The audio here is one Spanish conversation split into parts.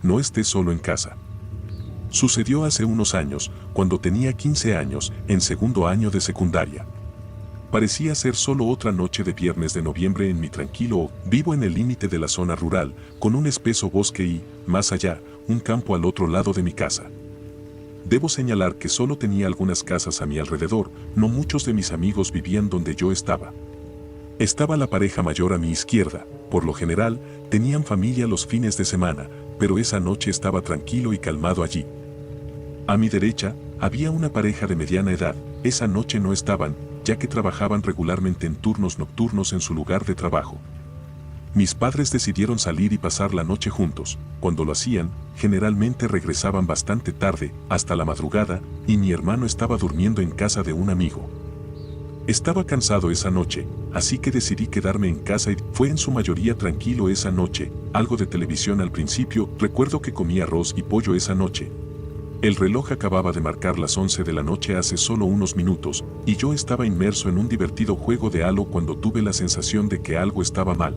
no estés solo en casa. Sucedió hace unos años, cuando tenía 15 años, en segundo año de secundaria. Parecía ser solo otra noche de viernes de noviembre en mi tranquilo vivo en el límite de la zona rural, con un espeso bosque y, más allá, un campo al otro lado de mi casa. Debo señalar que solo tenía algunas casas a mi alrededor, no muchos de mis amigos vivían donde yo estaba. Estaba la pareja mayor a mi izquierda, por lo general, tenían familia los fines de semana, pero esa noche estaba tranquilo y calmado allí. A mi derecha, había una pareja de mediana edad, esa noche no estaban, ya que trabajaban regularmente en turnos nocturnos en su lugar de trabajo. Mis padres decidieron salir y pasar la noche juntos. Cuando lo hacían, generalmente regresaban bastante tarde, hasta la madrugada, y mi hermano estaba durmiendo en casa de un amigo. Estaba cansado esa noche, así que decidí quedarme en casa y fue en su mayoría tranquilo esa noche, algo de televisión al principio, recuerdo que comí arroz y pollo esa noche. El reloj acababa de marcar las 11 de la noche hace solo unos minutos, y yo estaba inmerso en un divertido juego de Halo cuando tuve la sensación de que algo estaba mal.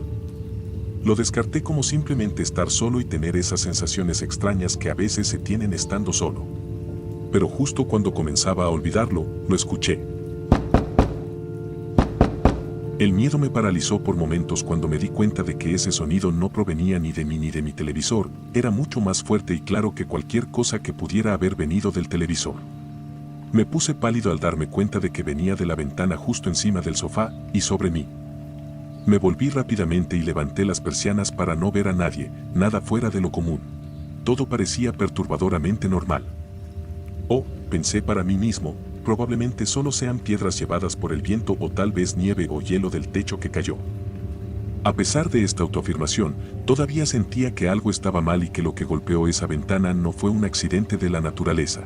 Lo descarté como simplemente estar solo y tener esas sensaciones extrañas que a veces se tienen estando solo. Pero justo cuando comenzaba a olvidarlo, lo escuché. El miedo me paralizó por momentos cuando me di cuenta de que ese sonido no provenía ni de mí ni de mi televisor, era mucho más fuerte y claro que cualquier cosa que pudiera haber venido del televisor. Me puse pálido al darme cuenta de que venía de la ventana justo encima del sofá y sobre mí. Me volví rápidamente y levanté las persianas para no ver a nadie, nada fuera de lo común. Todo parecía perturbadoramente normal. Oh, pensé para mí mismo, probablemente solo sean piedras llevadas por el viento o tal vez nieve o hielo del techo que cayó. A pesar de esta autoafirmación, todavía sentía que algo estaba mal y que lo que golpeó esa ventana no fue un accidente de la naturaleza.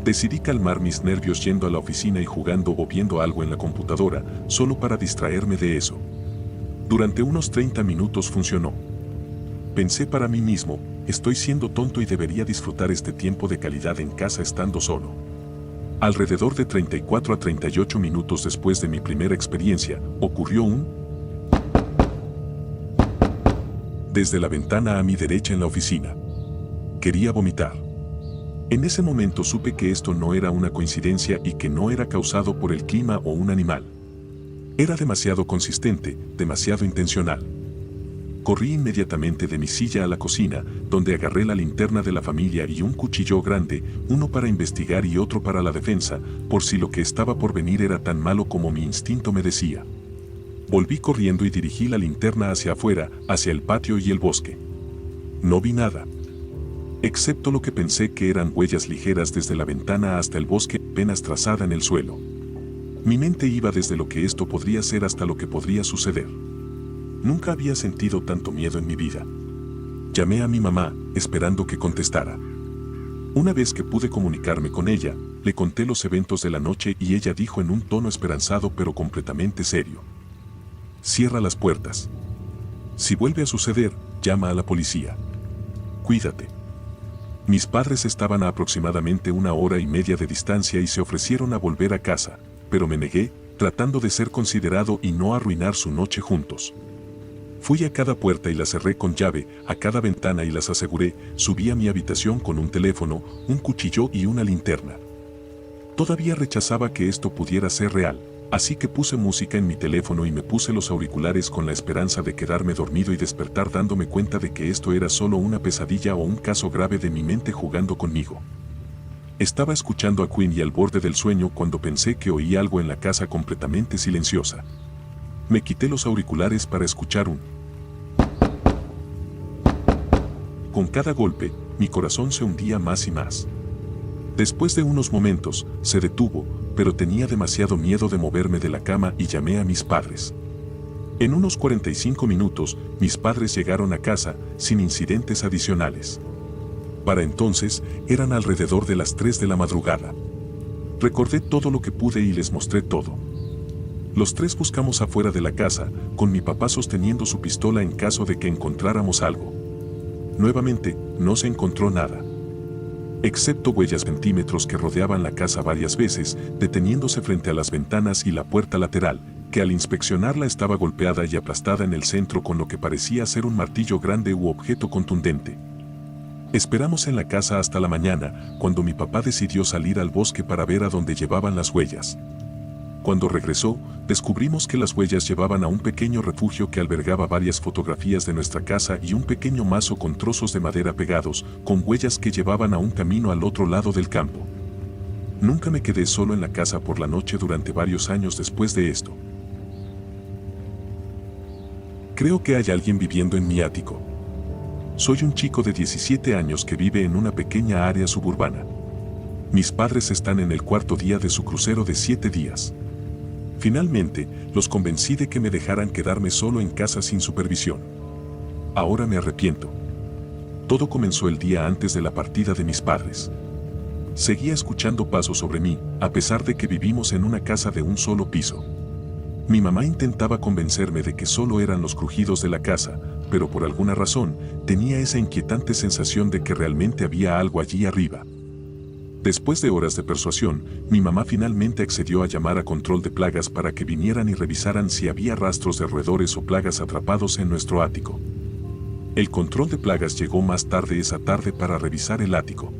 Decidí calmar mis nervios yendo a la oficina y jugando o viendo algo en la computadora, solo para distraerme de eso. Durante unos 30 minutos funcionó. Pensé para mí mismo, estoy siendo tonto y debería disfrutar este tiempo de calidad en casa estando solo. Alrededor de 34 a 38 minutos después de mi primera experiencia, ocurrió un... desde la ventana a mi derecha en la oficina. Quería vomitar. En ese momento supe que esto no era una coincidencia y que no era causado por el clima o un animal. Era demasiado consistente, demasiado intencional. Corrí inmediatamente de mi silla a la cocina, donde agarré la linterna de la familia y un cuchillo grande, uno para investigar y otro para la defensa, por si lo que estaba por venir era tan malo como mi instinto me decía. Volví corriendo y dirigí la linterna hacia afuera, hacia el patio y el bosque. No vi nada. Excepto lo que pensé que eran huellas ligeras desde la ventana hasta el bosque, apenas trazada en el suelo. Mi mente iba desde lo que esto podría ser hasta lo que podría suceder. Nunca había sentido tanto miedo en mi vida. Llamé a mi mamá, esperando que contestara. Una vez que pude comunicarme con ella, le conté los eventos de la noche y ella dijo en un tono esperanzado pero completamente serio: cierra las puertas. Si vuelve a suceder, llama a la policía. Cuídate. Mis padres estaban a aproximadamente 1 hora y media de distancia y se ofrecieron a volver a casa, pero me negué, tratando de ser considerado y no arruinar su noche juntos. Fui a cada puerta y la cerré con llave, a cada ventana y las aseguré, subí a mi habitación con un teléfono, un cuchillo y una linterna. Todavía rechazaba que esto pudiera ser real, así que puse música en mi teléfono y me puse los auriculares con la esperanza de quedarme dormido y despertar dándome cuenta de que esto era solo una pesadilla o un caso grave de mi mente jugando conmigo. Estaba escuchando a Queen y al borde del sueño cuando pensé que oí algo en la casa completamente silenciosa. Me quité los auriculares para escuchar un... Con cada golpe, mi corazón se hundía más y más. Después de unos momentos, se detuvo, pero tenía demasiado miedo de moverme de la cama y llamé a mis padres. En unos 45 minutos, mis padres llegaron a casa, sin incidentes adicionales. Para entonces, eran alrededor de las 3 de la madrugada. Recordé todo lo que pude y les mostré todo. Los tres buscamos afuera de la casa, con mi papá sosteniendo su pistola en caso de que encontráramos algo. Nuevamente, no se encontró nada. Excepto huellas centímetros que rodeaban la casa varias veces, deteniéndose frente a las ventanas y la puerta lateral, que al inspeccionarla estaba golpeada y aplastada en el centro con lo que parecía ser un martillo grande u objeto contundente. Esperamos en la casa hasta la mañana, cuando mi papá decidió salir al bosque para ver a dónde llevaban las huellas. Cuando regresó, descubrimos que las huellas llevaban a un pequeño refugio que albergaba varias fotografías de nuestra casa y un pequeño mazo con trozos de madera pegados, con huellas que llevaban a un camino al otro lado del campo. Nunca me quedé solo en la casa por la noche durante varios años después de esto. Creo que hay alguien viviendo en mi ático. Soy un chico de 17 años que vive en una pequeña área suburbana. Mis padres están en el cuarto día de su crucero de 7 días. Finalmente, los convencí de que me dejaran quedarme solo en casa sin supervisión. Ahora me arrepiento. Todo comenzó el día antes de la partida de mis padres. Seguía escuchando pasos sobre mí, a pesar de que vivimos en una casa de un solo piso. Mi mamá intentaba convencerme de que solo eran los crujidos de la casa, pero por alguna razón, tenía esa inquietante sensación de que realmente había algo allí arriba. Después de horas de persuasión, mi mamá finalmente accedió a llamar a control de plagas para que vinieran y revisaran si había rastros de roedores o plagas atrapados en nuestro ático. El control de plagas llegó más tarde esa tarde para revisar el ático.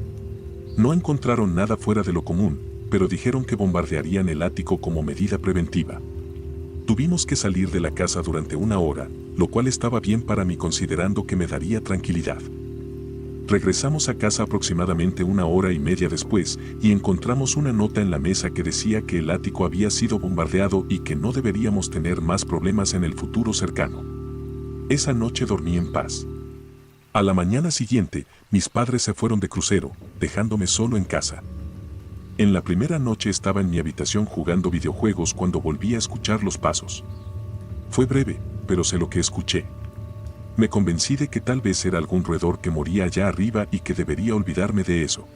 No encontraron nada fuera de lo común, pero dijeron que bombardearían el ático como medida preventiva. Tuvimos que salir de la casa durante 1 hora, lo cual estaba bien para mí considerando que me daría tranquilidad. Regresamos a casa aproximadamente 1 hora y media después y encontramos una nota en la mesa que decía que el ático había sido bombardeado y que no deberíamos tener más problemas en el futuro cercano. Esa noche dormí en paz. A la mañana siguiente, mis padres se fueron de crucero, dejándome solo en casa. En la primera noche estaba en mi habitación jugando videojuegos cuando volví a escuchar los pasos. Fue breve, pero sé lo que escuché. Me convencí de que tal vez era algún roedor que moría allá arriba y que debería olvidarme de eso.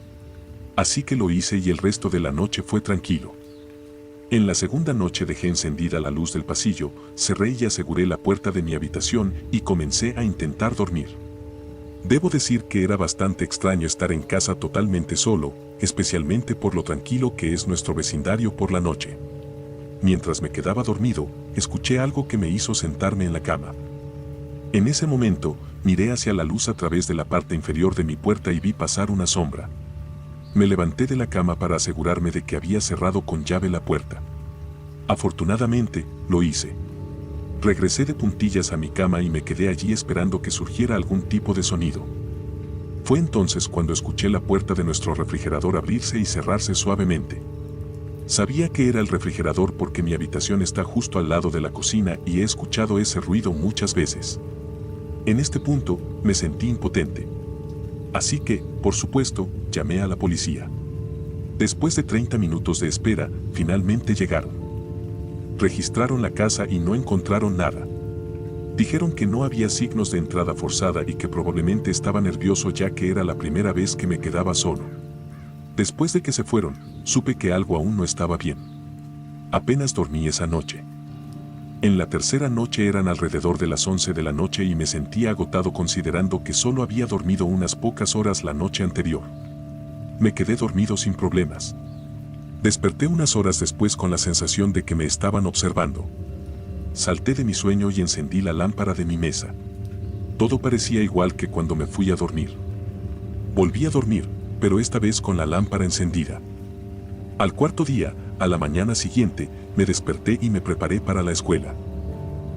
Así que lo hice y el resto de la noche fue tranquilo. En la segunda noche dejé encendida la luz del pasillo, cerré y aseguré la puerta de mi habitación y comencé a intentar dormir. Debo decir que era bastante extraño estar en casa totalmente solo, especialmente por lo tranquilo que es nuestro vecindario por la noche. Mientras me quedaba dormido, escuché algo que me hizo sentarme en la cama. En ese momento, miré hacia la luz a través de la parte inferior de mi puerta y vi pasar una sombra. Me levanté de la cama para asegurarme de que había cerrado con llave la puerta. Afortunadamente, lo hice. Regresé de puntillas a mi cama y me quedé allí esperando que surgiera algún tipo de sonido. Fue entonces cuando escuché la puerta de nuestro refrigerador abrirse y cerrarse suavemente. Sabía que era el refrigerador porque mi habitación está justo al lado de la cocina y he escuchado ese ruido muchas veces. En este punto, me sentí impotente. Así que, por supuesto, llamé a la policía. Después de 30 minutos de espera, finalmente llegaron. Registraron la casa y no encontraron nada. Dijeron que no había signos de entrada forzada y que probablemente estaba nervioso ya que era la primera vez que me quedaba solo. Después de que se fueron, supe que algo aún no estaba bien. Apenas dormí esa noche. En la tercera noche eran alrededor de las 11 de la noche y me sentía agotado considerando que solo había dormido unas pocas horas la noche anterior. Me quedé dormido sin problemas. Desperté unas horas después con la sensación de que me estaban observando. Salté de mi sueño y encendí la lámpara de mi mesa. Todo parecía igual que cuando me fui a dormir. Volví a dormir, pero esta vez con la lámpara encendida. Al cuarto día, a la mañana siguiente, me desperté y me preparé para la escuela.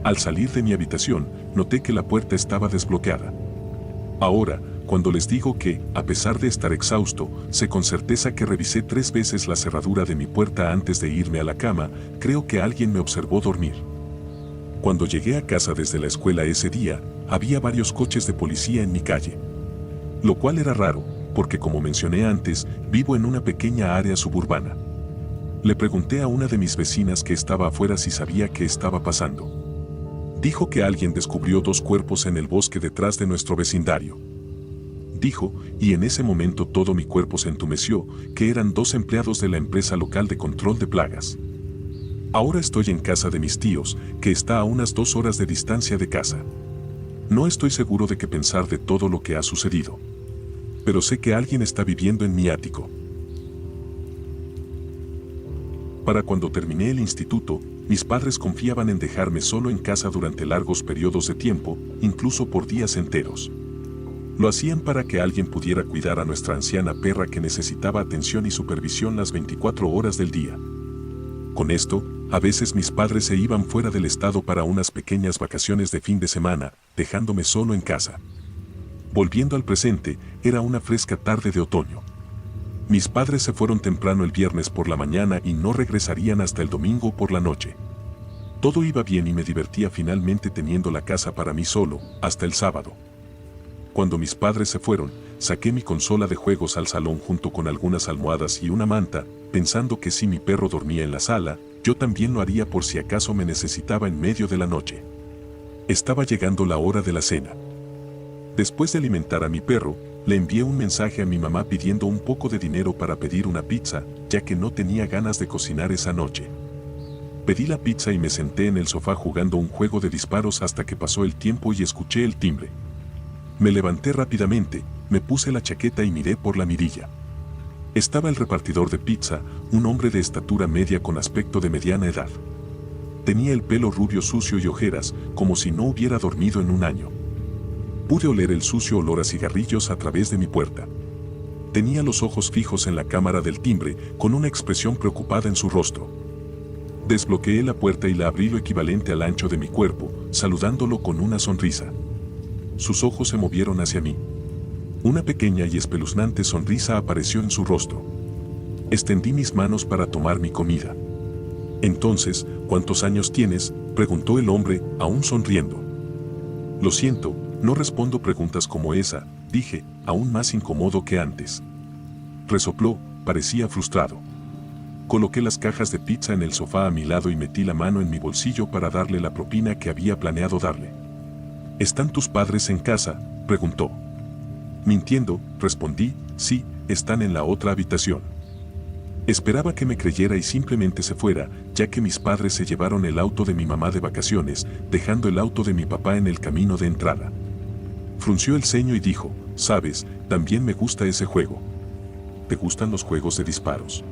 Al salir de mi habitación, noté que la puerta estaba desbloqueada. Ahora, cuando les digo que, a pesar de estar exhausto, sé con certeza que revisé 3 veces la cerradura de mi puerta antes de irme a la cama, creo que alguien me observó dormir. Cuando llegué a casa desde la escuela ese día, había varios coches de policía en mi calle. Lo cual era raro, porque como mencioné antes, vivo en una pequeña área suburbana. Le pregunté a una de mis vecinas que estaba afuera si sabía qué estaba pasando. Dijo que alguien descubrió 2 cuerpos en el bosque detrás de nuestro vecindario. Dijo, y en ese momento todo mi cuerpo se entumeció, que eran 2 empleados de la empresa local de control de plagas. Ahora estoy en casa de mis tíos, que está a unas 2 horas de distancia de casa. No estoy seguro de qué pensar de todo lo que ha sucedido. Pero sé que alguien está viviendo en mi ático. Para cuando terminé el instituto, mis padres confiaban en dejarme solo en casa durante largos periodos de tiempo, incluso por días enteros. Lo hacían para que alguien pudiera cuidar a nuestra anciana perra que necesitaba atención y supervisión las 24 horas del día. Con esto, a veces mis padres se iban fuera del estado para unas pequeñas vacaciones de fin de semana, dejándome solo en casa. Volviendo al presente, era una fresca tarde de otoño. Mis padres se fueron temprano el viernes por la mañana y no regresarían hasta el domingo por la noche. Todo iba bien y me divertía finalmente teniendo la casa para mí solo, hasta el sábado. Cuando mis padres se fueron, saqué mi consola de juegos al salón junto con algunas almohadas y una manta, pensando que si mi perro dormía en la sala, yo también lo haría por si acaso me necesitaba en medio de la noche. Estaba llegando la hora de la cena. Después de alimentar a mi perro, le envié un mensaje a mi mamá pidiendo un poco de dinero para pedir una pizza, ya que no tenía ganas de cocinar esa noche. Pedí la pizza y me senté en el sofá jugando un juego de disparos hasta que pasó el tiempo y escuché el timbre. Me levanté rápidamente, me puse la chaqueta y miré por la mirilla. Estaba el repartidor de pizza, un hombre de estatura media con aspecto de mediana edad. Tenía el pelo rubio sucio y ojeras, como si no hubiera dormido en un año. Pude oler el sucio olor a cigarrillos a través de mi puerta. Tenía los ojos fijos en la cámara del timbre, con una expresión preocupada en su rostro. Desbloqueé la puerta y la abrí lo equivalente al ancho de mi cuerpo, saludándolo con una sonrisa. Sus ojos se movieron hacia mí. Una pequeña y espeluznante sonrisa apareció en su rostro. Extendí mis manos para tomar mi comida. Entonces, ¿cuántos años tienes?, preguntó el hombre, aún sonriendo. Lo siento, no respondo preguntas como esa, dije, aún más incómodo que antes. Resopló, parecía frustrado. Coloqué las cajas de pizza en el sofá a mi lado y metí la mano en mi bolsillo para darle la propina que había planeado darle. ¿Están tus padres en casa?, preguntó. Mintiendo, respondí, sí, están en la otra habitación. Esperaba que me creyera y simplemente se fuera, ya que mis padres se llevaron el auto de mi mamá de vacaciones, dejando el auto de mi papá en el camino de entrada. Frunció el ceño y dijo, sabes, también me gusta ese juego. ¿Te gustan los juegos de disparos?,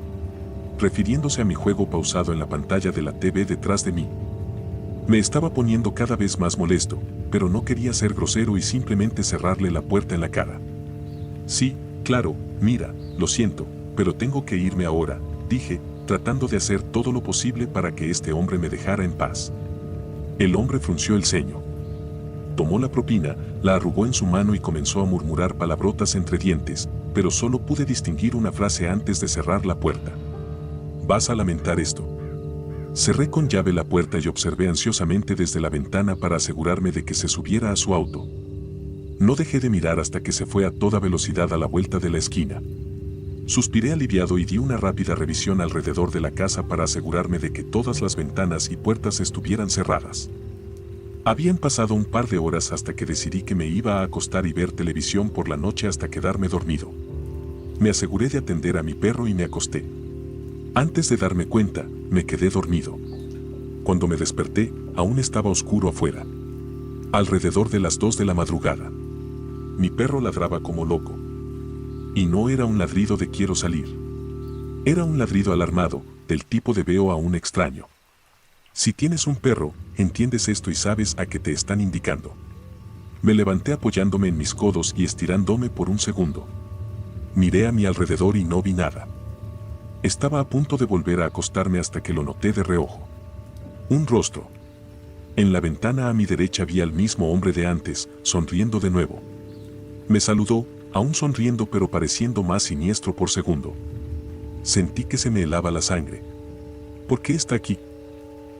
refiriéndose a mi juego pausado en la pantalla de la TV detrás de mí. Me estaba poniendo cada vez más molesto, pero no quería ser grosero y simplemente cerrarle la puerta en la cara. Sí, claro, mira, lo siento, pero tengo que irme ahora, dije, tratando de hacer todo lo posible para que este hombre me dejara en paz. El hombre frunció el ceño. Tomó la propina, la arrugó en su mano y comenzó a murmurar palabrotas entre dientes, pero solo pude distinguir una frase antes de cerrar la puerta. ¿Vas a lamentar esto? Cerré con llave la puerta y observé ansiosamente desde la ventana para asegurarme de que se subiera a su auto. No dejé de mirar hasta que se fue a toda velocidad a la vuelta de la esquina. Suspiré aliviado y di una rápida revisión alrededor de la casa para asegurarme de que todas las ventanas y puertas estuvieran cerradas. Habían pasado un par de horas hasta que decidí que me iba a acostar y ver televisión por la noche hasta quedarme dormido. Me aseguré de atender a mi perro y me acosté. Antes de darme cuenta, me quedé dormido. Cuando me desperté, aún estaba oscuro afuera. Alrededor de las 2 de la madrugada. Mi perro ladraba como loco. Y no era un ladrido de quiero salir. Era un ladrido alarmado, del tipo de veo a un extraño. Si tienes un perro, entiendes esto y sabes a qué te están indicando. Me levanté apoyándome en mis codos y estirándome por un segundo. Miré a mi alrededor y no vi nada. Estaba a punto de volver a acostarme hasta que lo noté de reojo. Un rostro. En la ventana a mi derecha vi al mismo hombre de antes, sonriendo de nuevo. Me saludó, aún sonriendo pero pareciendo más siniestro por segundo. Sentí que se me helaba la sangre. ¿Por qué está aquí?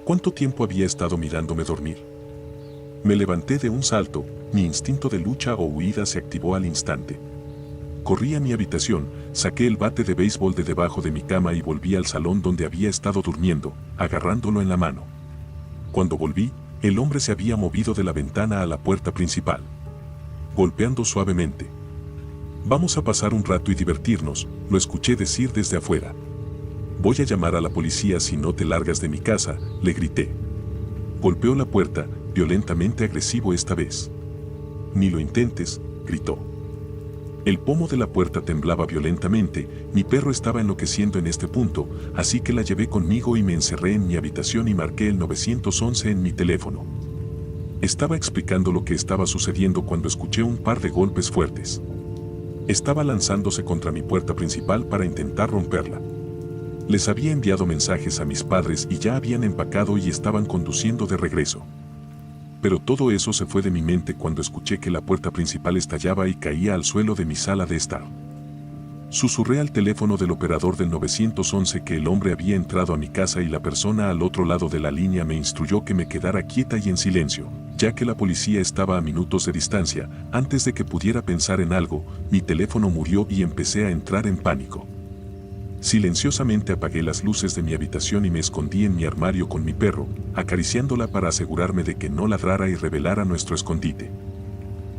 ¿Cuánto tiempo había estado mirándome dormir? Me levanté de un salto, mi instinto de lucha o huida se activó al instante. Corrí a mi habitación, saqué el bate de béisbol de debajo de mi cama y volví al salón donde había estado durmiendo, agarrándolo en la mano. Cuando volví, el hombre se había movido de la ventana a la puerta principal, golpeando suavemente. Vamos a pasar un rato y divertirnos, lo escuché decir desde afuera. Voy a llamar a la policía si no te largas de mi casa, le grité. Golpeó la puerta, violentamente agresivo esta vez. Ni lo intentes, gritó. El pomo de la puerta temblaba violentamente, mi perro estaba enloqueciendo en este punto, así que la llevé conmigo y me encerré en mi habitación y marqué el 911 en mi teléfono. Estaba explicando lo que estaba sucediendo cuando escuché un par de golpes fuertes. Estaba lanzándose contra mi puerta principal para intentar romperla. Les había enviado mensajes a mis padres y ya habían empacado y estaban conduciendo de regreso. Pero todo eso se fue de mi mente cuando escuché que la puerta principal estallaba y caía al suelo de mi sala de estar. Susurré al teléfono del operador del 911 que el hombre había entrado a mi casa y la persona al otro lado de la línea me instruyó que me quedara quieta y en silencio, ya que la policía estaba a minutos de distancia. Antes de que pudiera pensar en algo, mi teléfono murió y empecé a entrar en pánico. Silenciosamente apagué las luces de mi habitación y me escondí en mi armario con mi perro, acariciándola para asegurarme de que no ladrara y revelara nuestro escondite.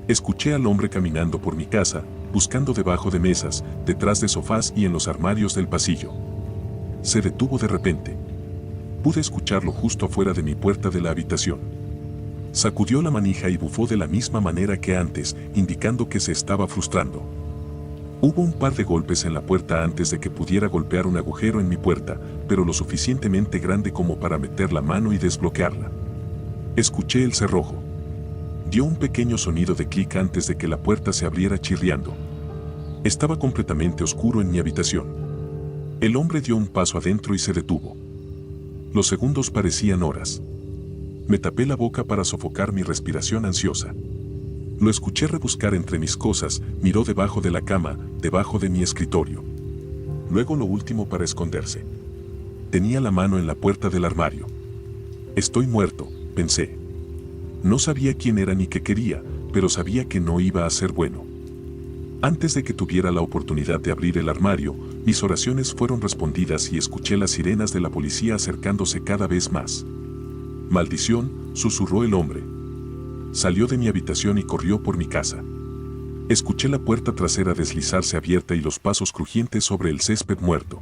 Escuché al hombre caminando por mi casa, buscando debajo de mesas, detrás de sofás y en los armarios del pasillo. Se detuvo de repente. Pude escucharlo justo afuera de mi puerta de la habitación. Sacudió la manija y bufó de la misma manera que antes, indicando que se estaba frustrando. Hubo un par de golpes en la puerta antes de que pudiera golpear un agujero en mi puerta, pero lo suficientemente grande como para meter la mano y desbloquearla. Escuché el cerrojo. Dio un pequeño sonido de clic antes de que la puerta se abriera chirriando. Estaba completamente oscuro en mi habitación. El hombre dio un paso adentro y se detuvo. Los segundos parecían horas. Me tapé la boca para sofocar mi respiración ansiosa. Lo escuché rebuscar entre mis cosas, miró debajo de la cama, debajo de mi escritorio. Luego lo último para esconderse. Tenía la mano en la puerta del armario. Estoy muerto, pensé. No sabía quién era ni qué quería, pero sabía que no iba a ser bueno. Antes de que tuviera la oportunidad de abrir el armario, mis oraciones fueron respondidas y escuché las sirenas de la policía acercándose cada vez más. «Maldición», susurró el hombre. Salió de mi habitación y corrió por mi casa. Escuché la puerta trasera deslizarse abierta y los pasos crujientes sobre el césped muerto.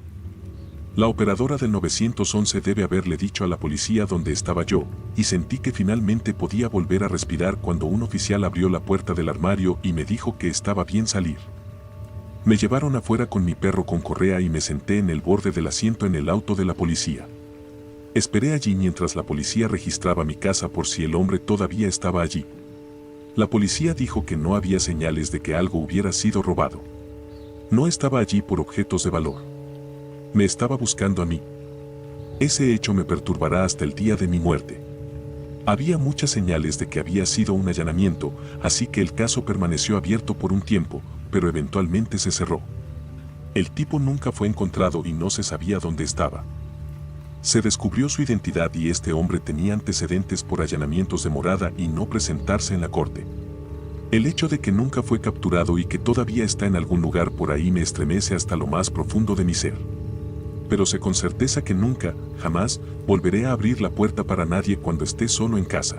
La operadora del 911 debe haberle dicho a la policía dónde estaba yo, y sentí que finalmente podía volver a respirar cuando un oficial abrió la puerta del armario y me dijo que estaba bien salir. Me llevaron afuera con mi perro con correa y me senté en el borde del asiento en el auto de la policía. Esperé allí mientras la policía registraba mi casa por si el hombre todavía estaba allí. La policía dijo que no había señales de que algo hubiera sido robado. No estaba allí por objetos de valor. Me estaba buscando a mí. Ese hecho me perturbará hasta el día de mi muerte. Había muchas señales de que había sido un allanamiento, así que el caso permaneció abierto por un tiempo, pero eventualmente se cerró. El tipo nunca fue encontrado y no se sabía dónde estaba. Se descubrió su identidad y este hombre tenía antecedentes por allanamientos de morada y no presentarse en la corte. El hecho de que nunca fue capturado y que todavía está en algún lugar por ahí me estremece hasta lo más profundo de mi ser. Pero sé con certeza que nunca, jamás, volveré a abrir la puerta para nadie cuando esté solo en casa.